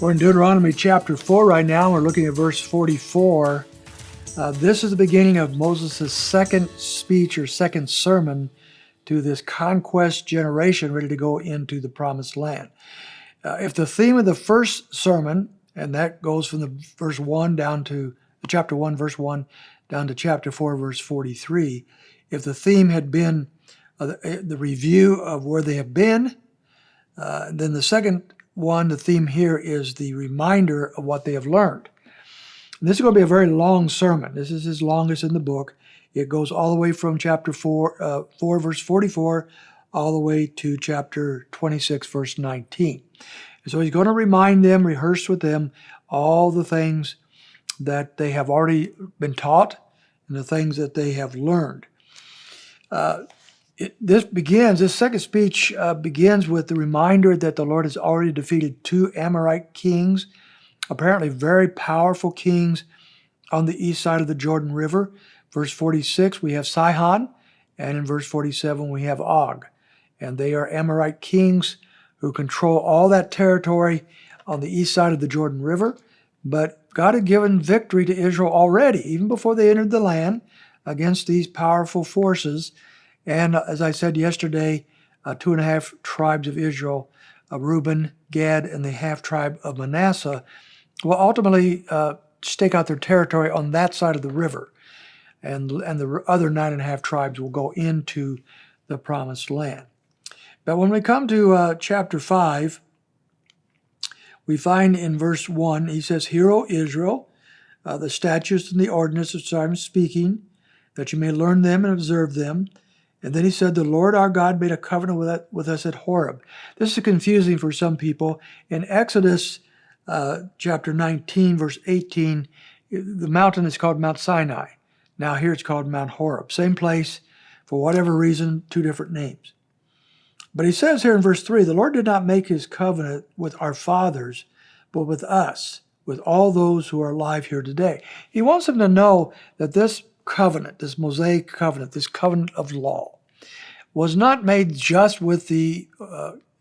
We're in Deuteronomy chapter 4 right now. We're looking at verse 44. This is the beginning of Moses' second speech or second sermon to this conquest generation ready to go into the promised land. If the theme of the first sermon, and that goes from the verse 1 down to chapter 1, verse 1, down to chapter 4, verse 43, if the theme had been the review of where they have been, then the second one, the theme here is the reminder of what they have learned. And this is going to be a very long sermon. This is his longest in the book. It goes all the way from chapter 4, verse 44, all the way to chapter 26, verse 19. And so he's going to remind them, rehearse with them all the things that they have already been taught and the things that they have learned. This second speech begins with the reminder that the Lord has already defeated two Amorite kings, apparently very powerful kings on the east side of the Jordan River. Verse 46, we have Sihon, and in verse 47, we have Og. And they are Amorite kings who control all that territory on the east side of the Jordan River. But God had given victory to Israel already, even before they entered the land, against these powerful forces. And as I said yesterday, 2.5 tribes of Israel, Reuben, Gad, and the half tribe of Manasseh, will ultimately stake out their territory on that side of the river. And the other 9.5 tribes will go into the promised land. But when we come to chapter 5, we find in verse 1, he says, "Hear, O Israel, the statutes and the ordinances which I am speaking, that you may learn them and observe them." And then he said, "The Lord our God made a covenant with us at Horeb." This is confusing for some people. In Exodus chapter 19, verse 18, the mountain is called Mount Sinai. Now here it's called Mount Horeb. Same place, for whatever reason, two different names. But he says here in verse 3, "The Lord did not make his covenant with our fathers, but with us, with all those who are alive here today." He wants them to know that this covenant, this Mosaic covenant, this covenant of law, was not made just with the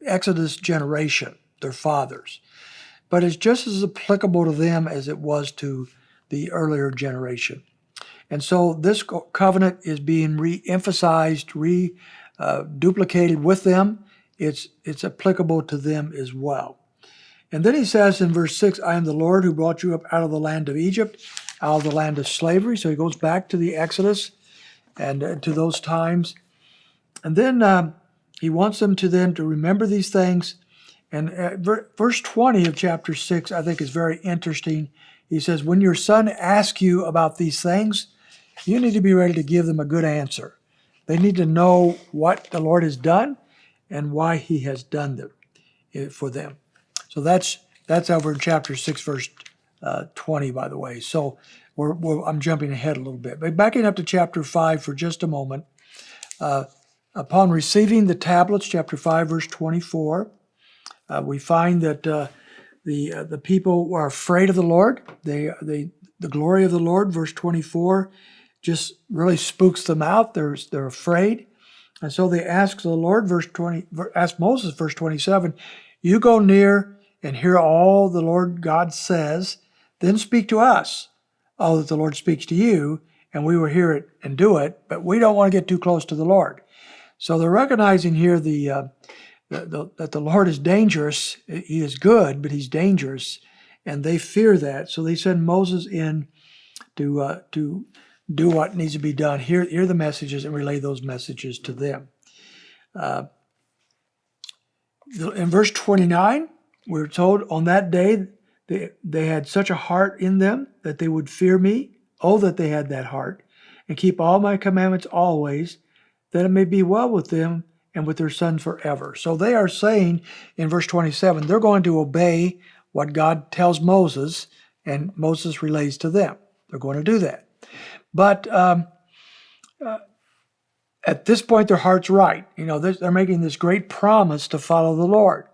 Exodus generation, their fathers, but it's just as applicable to them as it was to the earlier generation. And so this covenant is being re-emphasized, duplicated with them. It's applicable to them as well. And then he says in verse 6, "I am the Lord who brought you up out of the land of Egypt, out of the land of slavery." So he goes back to the Exodus and to those times. And then he wants them to remember these things. And verse 20 of chapter 6, I think, is very interesting. He says, "When your son asks you about these things, you need to be ready to give them a good answer." They need to know what the Lord has done and why he has done them for them. So that's over in chapter 6, verse 20, by the way. So I'm jumping ahead a little bit. But backing up to chapter 5 for just a moment. Upon receiving the tablets, chapter 5, verse 24, we find that the people were afraid of the Lord. The glory of the Lord, verse 24, just really spooks them out. They're afraid. And so they ask the Lord, ask Moses, verse 27, "You go near and hear all the Lord God says, then speak to us all that the Lord speaks to you, and we will hear it and do it, but we don't want to get too close to the Lord." So they're recognizing here that the Lord is dangerous. He is good, but he's dangerous, and they fear that. So they send Moses in to do what needs to be done. Hear the messages and relay those messages to them. In verse 29, we're told, "On that day they had such a heart in them that they would fear me. Oh, that they had that heart, and keep all my commandments always, that it may be well with them and with their sons forever." So they are saying in verse 27, they're going to obey what God tells Moses, and Moses relays to them. They're going to do that. But at this point, their heart's right. They're making this great promise to follow the Lord.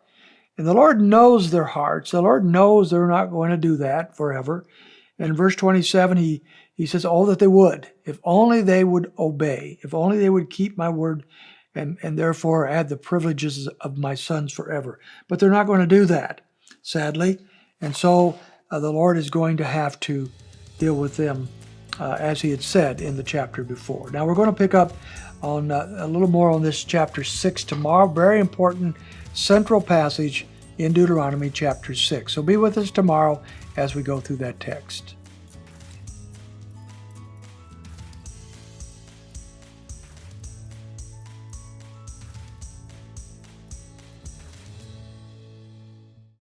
And the Lord knows their hearts. The Lord knows they're not going to do that forever. And in verse 27, he says, "Oh, that they would. If only they would obey. If only they would keep my word and therefore have the privileges of my sons forever." But they're not going to do that, sadly. And so the Lord is going to have to deal with them as he had said in the chapter before. Now we're going to pick up on a little more on this chapter 6 tomorrow. Very important central passage in Deuteronomy chapter 6. So be with us tomorrow as we go through that text.